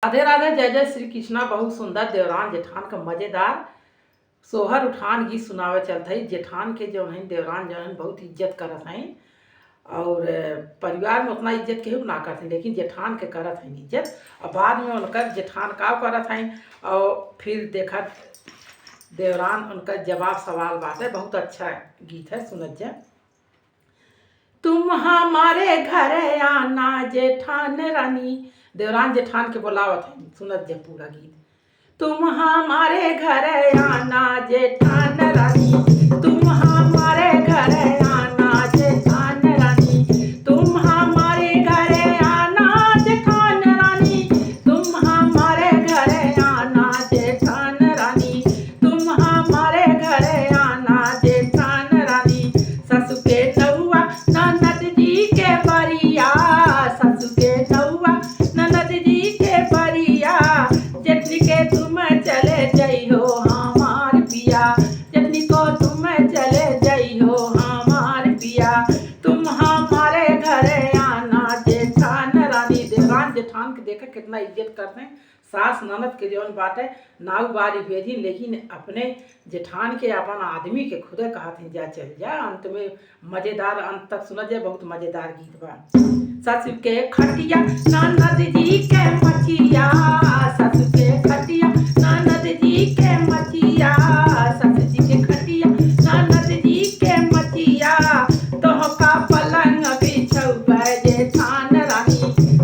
राधे राधे, जय जय श्री कृष्णा। बहुत सुंदर देवरान जेठान का मजेदार सोहर उठान गीत सुनावे चलत है। जेठान के जो है देवरान जो है बहुत इज्जत करत हैं और परिवार में उतना इज्जत केहू ना करते, लेकिन जेठान के करत हैं इज्जत। और बाद में उनकर जेठान का करत हैं और फिर देखा देवरान उनका जवाब सवाल बात है। बहुत अच्छा गीत है, सुनत जा। तुम हमारे घर आना जेठान रानी, देवरान जेठान के बुलावत है। सुनत जा पूरा गीत। तुम हमारे घर आना जेठान रानी, तुम हमारे घर आना जेठान रानी, तुम हमारे घर आना जेठान रानी, तुम हमारे घर आना जेठान रानी, तुम हमारे घर आना जेठान रानी। ससु के नौआ ननद जी के बरिया, ससु के नौआ ननद जी के बरिया, जेठनी के तुम चले जइहो हमार पिया, जेठनी को तुम चले जइहो हमार पिया, तुम हमारे घरे आना जेठान रानी। देवरान जेठान के देखा कितना इज्जत करते हैं। सास ननद के जौन बात है नाउ बारी बेधी, लेकिन अपने जेठान के अपन आदमी के खुदे कहते हैं जा चल जा। अंत में मजेदार, अंत तक सुना जाए, बहुत मजेदार गीत बा। ससु के खटिया ननद जी के मछिया, ससु के खटिया ननद जी के मछिया, ससु जी के खटिया ननद जी के मछिया, तोह का पलंग बिछौबे जेठान रानी,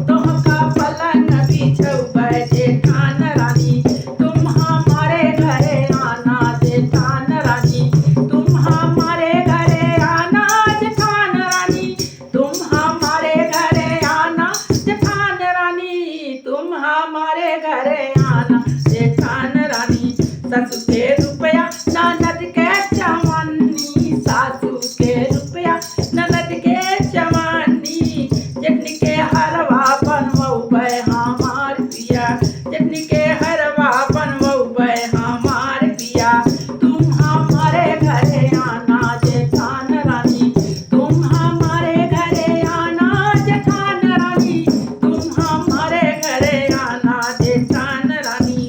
तोह का पलंग बिछौबे जेठान रानी, तुम हमारे घरे आना जेठान रानी, तुम हमारे घरे आना जेठान रानी, तुम हमारे घरे आना जेठान रानी, तुम हमारे घरे आना जेठान रानी। ससु के रुपया ननद के चवन्नी, सासु के रुपया ननद के चवन्नी, जेठनी के हरवा बनवौबे हमार पिया, जेठनी के हरवा बनवौबे हमार पिया, तुम हमारे घरे आना जेठान रानी, तुम हमारे घरे आना जेठान रानी, तुम हमारे घरे आना जेठान रानी।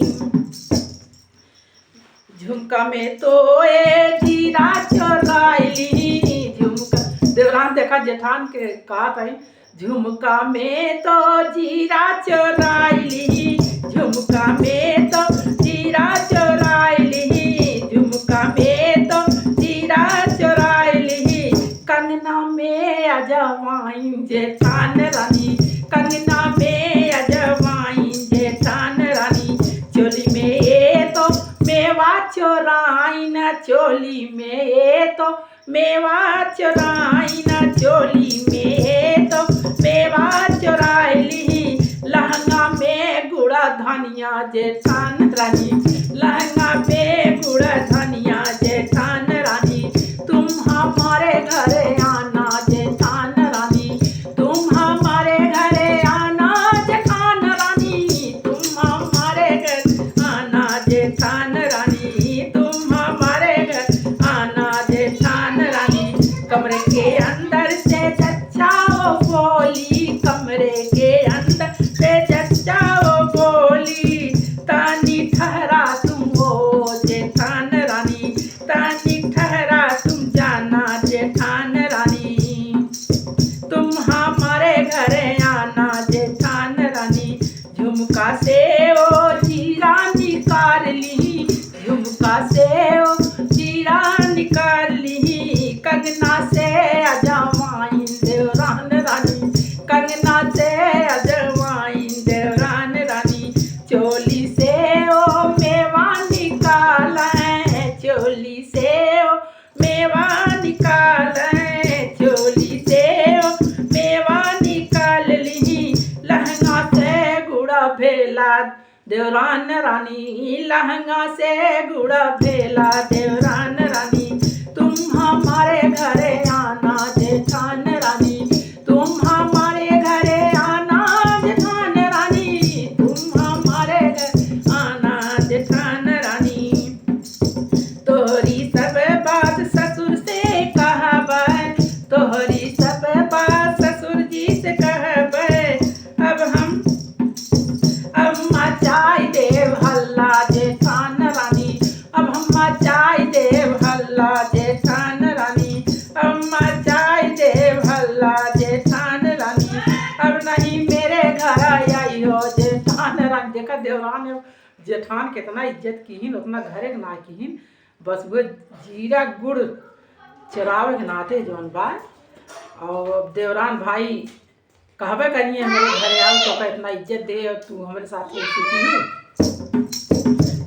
झुमका में तो ए जीरा चोराइली, झुमका देवरान देखा जेठान के कहा है। झुमका में तो जीरा चोराइली, झुमका में तो जीरा चोराइली, झुमका में तो जीरा चोराइली, कंगना में अजवाइन जेठान रानी, कंगना में अजवाइन जेठान रानी, चोली में ये तो मेवा चोराइन, चोली में ये तो मेवा चोराइन, चोली में ये तो मेवा चोराइली, लहंगा में गुड़ा धनिया जेठान रानी, लहंगा में गुड़ा धनिया जेठान रानी, तुम हमारे घरे आना जेठान रानी, तुम हमारे घरे आना जेठान रानी, तुम हमारे घर आना जेठान रानी, तुम हमारे घर आना जेठान रानी। कमरे के अंदर से चच्चा वो बोली, कमरे के अंदर से चच्चा वो बोली, तानी ठहरा तुम हो जेठान रानी, तानी ठहरा तुम जाना जेठान रानी, तुम हमारे घरे आना जेठान रानी। झुमका से ओ जीरा निकाल ली, झुमका से ओ जीरा निकाल ली, कंगना से अजवाइन देवरान रानी, कंगना से अजवाइन देवरान रानी, चोली से ओ मेवा निकाल, चोली से ओ मेवा निकाल, चोली से ओ मेवा निकाल ली, लहंगा से गुड़ा भेला देवरान रानी, लहंगा से गुड़ा भेला देवरान रानी, तुम हमारे घरे आना जेठान रानी, तुम हमारे घरे आना जेठान रानी, तुम हमारे घर आना जेठान रानी। तोहरी सब बात ससुर से कहबै, तोहरी सब बात ससुर जी से कहबै, अब देवरान देखा देवरान है जेठान कितना इज्जत कीन उतना घरे के ना कीन बस वो जीरा गुड़ चरावे के नाते जौन बा और देवरान भाई कहबे करिए हमारे घरे आओ तो का इतना इज्जत दे और तू हमारे साथ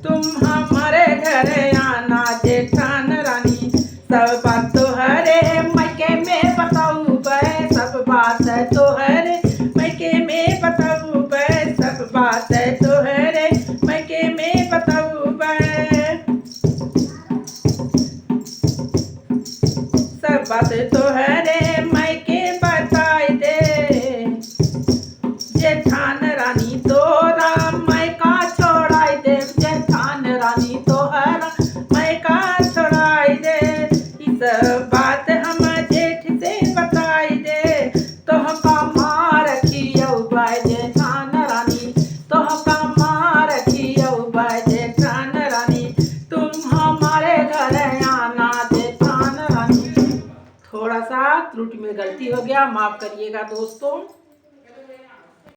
तुम हमारे घरे आना जेठान रानी सब बात तो हरे मैके में बताऊं बे सब बात है तो हरे मैके में बताऊं बे सब बात है तो हरे मैके में बताऊं बे सब बात तो हरे मैके बताई दे जेठान रानी तोरा मैका छोड़ाई दे जेठान रानी तोहरा मैका छोड़ाई दे इस बात हम जेठ से बताई दे तोहका मार खियौ बाय जेठान रानी तोहका मार खियौ बाय जेठान रानी तुम हमारे घर आना जेठान रानी। थोड़ा सा त्रुटि में गलती हो गया, माफ करिएगा दोस्तों।